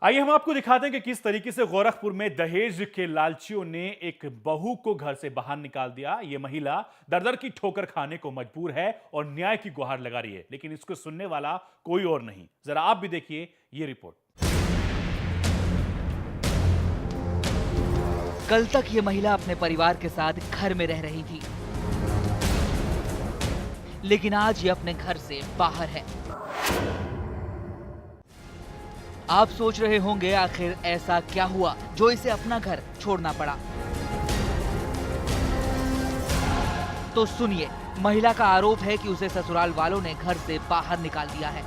आइए हम आपको दिखाते हैं कि किस तरीके से गोरखपुर में दहेज के लालचियों ने एक बहू को घर से बाहर निकाल दिया। ये महिला दर-दर की ठोकर खाने को मजबूर है और न्याय की गुहार लगा रही है, लेकिन इसको सुनने वाला कोई और नहीं। जरा आप भी देखिए ये रिपोर्ट। कल तक ये महिला अपने परिवार के साथ घर में रह रही थी, लेकिन आज ये अपने घर से बाहर है। आप सोच रहे होंगे आखिर ऐसा क्या हुआ जो इसे अपना घर छोड़ना पड़ा। तो सुनिए, महिला का आरोप है कि उसे ससुराल वालों ने घर से बाहर निकाल दिया है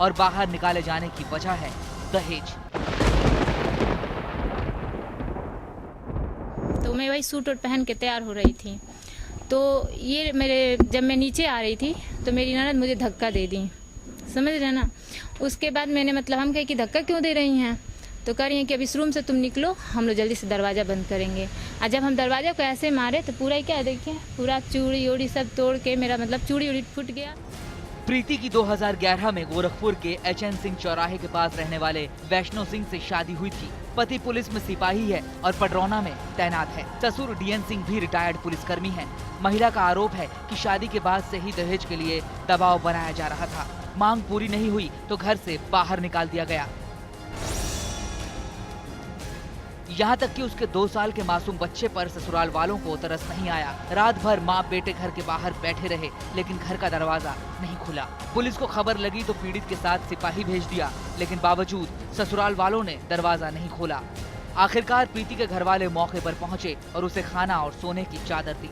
और बाहर निकाले जाने की वजह है दहेज। तो मैं वही सूट और पहन के तैयार हो रही थी, तो ये जब मैं नीचे आ रही थी तो मेरी ननद मुझे धक्का दे दी, समझ रहे ना। उसके बाद मैंने हम कहे कि धक्का क्यों दे रही हैं, तो कह रही हैं कि अब इस रूम से तुम निकलो, हम लोग जल्दी से दरवाज़ा बंद करेंगे। और जब हम दरवाज़ा को ऐसे मारे तो पूरा ही क्या देखिए, पूरा चूड़ी उड़ी सब तोड़ के मेरा चूड़ी उड़ी फूट गया। प्रीति की 2011 में गोरखपुर के HN सिंह चौराहे के पास रहने वाले वैष्णव सिंह से शादी हुई थी। पति पुलिस में सिपाही है और पडरौना में तैनात है। ससुर DN सिंह भी रिटायर्ड पुलिसकर्मी है। महिला का आरोप है कि शादी के बाद से ही दहेज के लिए दबाव बनाया जा रहा था। मांग पूरी नहीं हुई तो घर से बाहर निकाल दिया गया। यहाँ तक कि उसके 2 साल के मासूम बच्चे पर ससुराल वालों को तरस नहीं आया। रात भर माँ बेटे घर के बाहर बैठे रहे, लेकिन घर का दरवाजा नहीं खुला। पुलिस को खबर लगी तो पीड़ित के साथ सिपाही भेज दिया, लेकिन बावजूद ससुराल वालों ने दरवाजा नहीं खोला। आखिरकार प्रीति के घर वाले मौके पर पहुंचे और उसे खाना और सोने की चादर दी।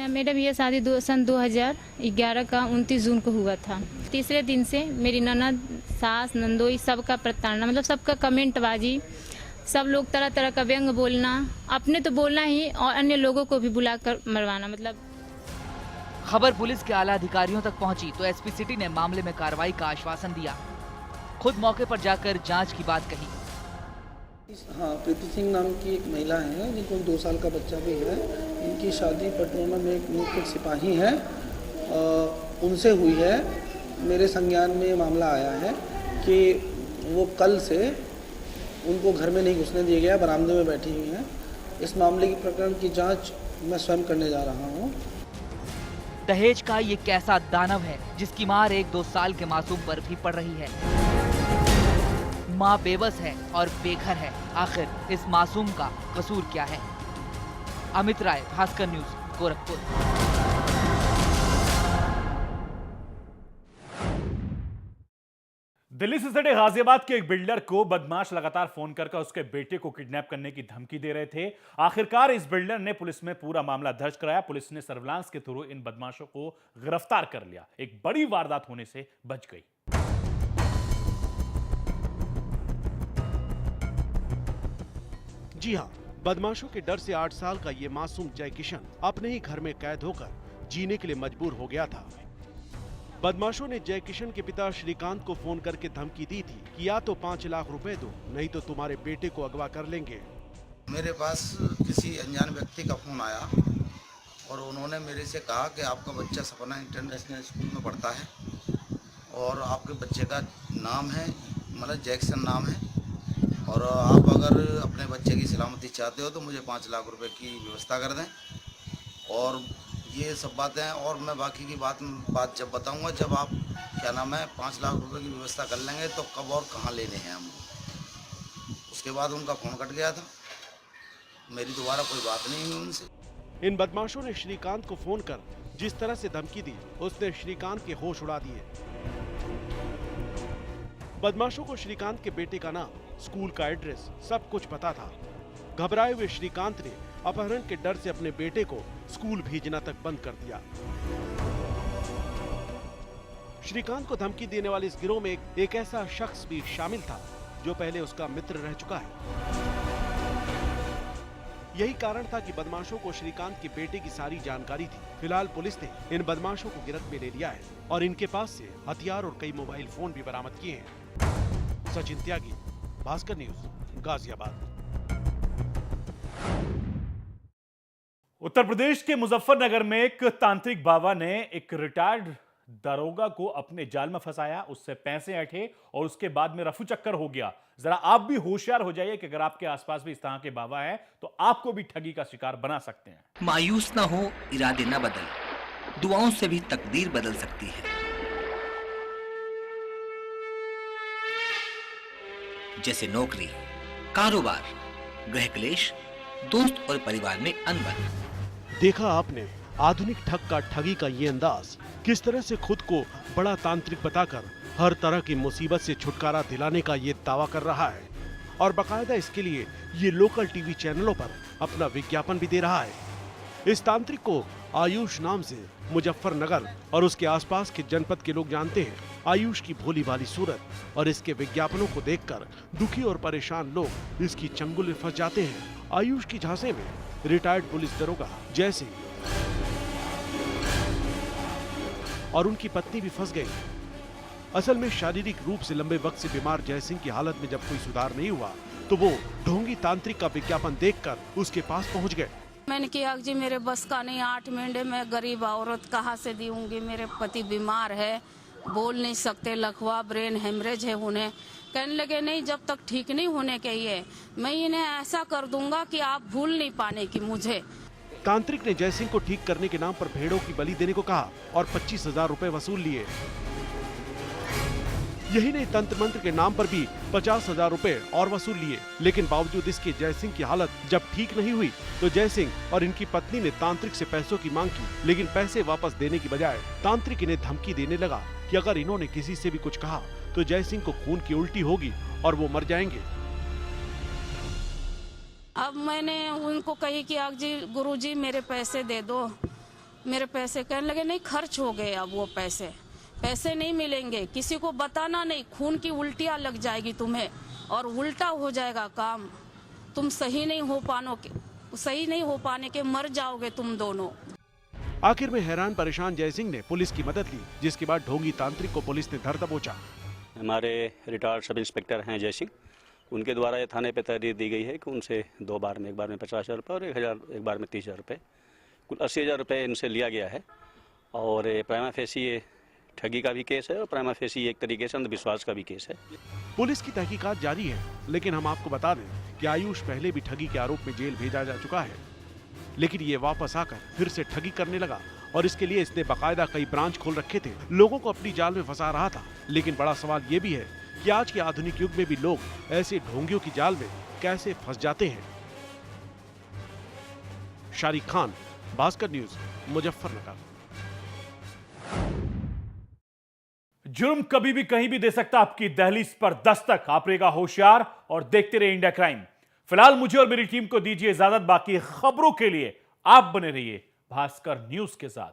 मैडम ये शादी सन 2011 का 29 जून को हुआ था। तीसरे दिन से मेरी ननद, सास, नंदोई सबका प्रताड़ना, सबका कमेंटबाजी, सब लोग तरह तरह का व्यंग बोलना, अपने तो बोलना ही और अन्य लोगों को भी बुलाकर मरवाना। खबर पुलिस के आला अधिकारियों तक पहुंची तो SP सिटी ने मामले में कार्रवाई का आश्वासन दिया। खुद मौके पर जाकर जांच की बात कही। हाँ, प्रीति सिंह नाम की एक महिला है जिनको 2 साल का बच्चा भी है। इनकी शादी पटना में एक मुख्य सिपाही है, उनसे हुई है। मेरे संज्ञान में ये मामला आया है कि वो कल से उनको घर में नहीं घुसने दिया गया, बरामदे में बैठी हुई हैं। इस मामले की प्रकरण की जांच मैं स्वयं करने जा रहा हूँ। दहेज का ये कैसा दानव है जिसकी मार 1-2 साल के मासूम पर भी पड़ रही है। माँ बेबस है और बेघर है। आखिर इस मासूम का कसूर क्या है? अमित राय, भास्कर न्यूज, गोरखपुर। दिल्ली से सटे गाजियाबाद के एक बिल्डर को बदमाश लगातार फोन कर उसके बेटे को किडनैप करने की धमकी दे रहे थे। आखिरकार इस बिल्डर ने पुलिस में पूरा मामला दर्ज कराया। पुलिस ने सर्विलांस के थ्रू इन बदमाशों को गिरफ्तार कर लिया। एक बड़ी वारदात होने से बच गई। जी हां, बदमाशों के डर से 8 साल का ये मासूम जय किशन अपने ही घर में कैद होकर जीने के लिए मजबूर हो गया था। बदमाशों ने जय किशन के पिता श्रीकांत को फोन करके धमकी दी थी कि या तो 5 लाख रुपए दो, नहीं तो तुम्हारे बेटे को अगवा कर लेंगे। मेरे पास किसी अनजान व्यक्ति का फोन आया और उन्होंने मेरे से कहा कि आपका बच्चा सपना इंटरनेशनल स्कूल में पढ़ता है और आपके बच्चे का नाम है जैक्सन नाम है, और आप अगर अपने बच्चे की सलामती चाहते हो तो मुझे 5 लाख रुपए की व्यवस्था कर दें। और ये सब बातें हैं, और मैं बाकी की बात जब बताऊंगा, जब आप 5 लाख रुपए की व्यवस्था कर लेंगे तो कब और कहाँ लेने हैं हम। उसके बाद उनका फोन कट गया था। मेरी दोबारा कोई बात नहीं हुई उनसे। इन बदमाशों ने श्रीकांत को फोन कर जिस तरह से धमकी दी, उसने श्रीकांत के होश उड़ा दिए। बदमाशों को श्रीकांत के बेटे का नाम, स्कूल का एड्रेस, सब कुछ पता था। घबराए हुए श्रीकांत ने अपहरण के डर से अपने बेटे को स्कूल भेजना तक बंद कर दिया। श्रीकांत को धमकी देने वाले इस गिरोह में एक ऐसा शख्स भी शामिल था जो पहले उसका मित्र रह चुका है। यही कारण था कि बदमाशों को श्रीकांत के बेटे की सारी जानकारी थी। फिलहाल पुलिस ने इन बदमाशों को गिरफ्त में ले लिया है और इनके पास से हथियार और कई मोबाइल फोन भी बरामद किए हैं। सचिन त्यागी, भास्कर न्यूज, गाजियाबाद। उत्तर प्रदेश के मुजफ्फरनगर में एक तांत्रिक बाबा ने एक रिटायर्ड दरोगा को अपने जाल में फंसाया, उससे पैसे ऐंठे और उसके बाद में रफू चक्कर हो गया। जरा आप भी होशियार हो जाइए कि अगर आपके आसपास भी इस तरह के बाबा हैं तो आपको भी ठगी का शिकार बना सकते हैं। मायूस ना हो, इरादे ना बदल, दुआओं से भी तकदीर बदल सकती है। जैसे नौकरी, कारोबार, गृह क्लेश, दोस्त और परिवार में अनबन। देखा आपने आधुनिक ठग का ठगी का ये अंदाज, किस तरह से खुद को बड़ा तांत्रिक बताकर हर तरह की मुसीबत से छुटकारा दिलाने का ये दावा कर रहा है और बकायदा इसके लिए ये लोकल टीवी चैनलों पर अपना विज्ञापन भी दे रहा है। इस तांत्रिक को आयुष नाम से मुजफ्फरनगर और उसके आसपास के जनपद के लोग जानते हैं। आयुष की भोली भाली सूरत और इसके विज्ञापनों को देखकर दुखी और परेशान लोग इसकी चंगुल में फंस जाते हैं। आयुष की झांसे में रिटायर्ड पुलिस दरोगा जय सिंह और उनकी पत्नी भी फंस गई। असल में शारीरिक रूप से लंबे वक्त से बीमार जय सिंह की हालत में जब कोई सुधार नहीं हुआ तो वो ढोंगी तांत्रिक का विज्ञापन देखकर उसके पास पहुंच गए। मैंने किया जी मेरे बस का नहीं, 8 महीने में गरीब औरत कहाँ से दूंगी, मेरे पति बीमार है, बोल नहीं सकते, लकवा ब्रेन हेमरेज है उन्हें। कहने लगे नहीं, जब तक ठीक नहीं होने के ये मैं इन्हें ऐसा कर दूंगा कि आप भूल नहीं पाने की मुझे। तांत्रिक ने जय सिंह को ठीक करने के नाम पर भेड़ों की बलि देने को कहा और 25,000 रुपए वसूल लिए। यही नहीं, तंत्र मंत्र के नाम पर भी 50,000 रुपए और वसूल लिए। लेकिन बावजूद इसके जय सिंह की हालत जब ठीक नहीं हुई तो जय सिंह और इनकी पत्नी ने तांत्रिक से पैसों की मांग की, लेकिन पैसे वापस देने की बजाय तांत्रिक इन्हें धमकी देने लगा कि अगर इन्होंने किसी से भी कुछ कहा तो जय सिंह को खून की उल्टी होगी और वो मर जाएंगे। अब मैंने उनको कही कि जी गुरुजी मेरे पैसे दे दो, मेरे पैसे। कहने लगे नहीं, खर्च हो गए, अब वो पैसे नहीं मिलेंगे, किसी को बताना नहीं, खून की उल्टियां लग जाएगी तुम्हें और उल्टा हो जाएगा काम, तुम सही नहीं हो पाने के मर जाओगे तुम दोनों। आखिर में हैरान परेशान जय सिंह ने पुलिस की मदद ली, जिसके बाद ढोंगी तांत्रिक को पुलिस ने धर दबोचा। हमारे रिटायर्ड सब इंस्पेक्टर हैं जय सिंह, उनके द्वारा ये थाने पे तहरीर दी गई है कि उनसे 2 बार में, एक बार में 50,000 रुपये और एक बार में 30,000 रुपये, कुल 80,000 रुपये इनसे लिया गया है। और प्राइमा फेसी ये ठगी का भी केस है और प्राइमा फेसी एक तरीके से अंधविश्वास का भी केस है। पुलिस की तहकीकात जारी है, लेकिन हम आपको बता दें कि आयुष पहले भी ठगी के आरोप में जेल भेजा जा चुका है, लेकिन ये वापस आकर फिर से ठगी करने लगा और इसके लिए इसने बाकायदा कई ब्रांच खोल रखे थे, लोगों को अपनी जाल में फंसा रहा था। लेकिन बड़ा सवाल ये भी है कि आज के आधुनिक युग में भी लोग ऐसे ढोंगियों की जाल में कैसे फंस जाते हैं। शारिक खान, भास्कर न्यूज, मुजफ्फरनगर। जुर्म कभी भी कहीं भी दे सकता आपकी दहलीज पर दस्तक। आप रहेगा होशियार और देखते रहिए इंडिया क्राइम। फिलहाल मुझे और मेरी टीम को दीजिए इजाजत, बाकी खबरों के लिए आप बने रहिए भास्कर न्यूज के साथ।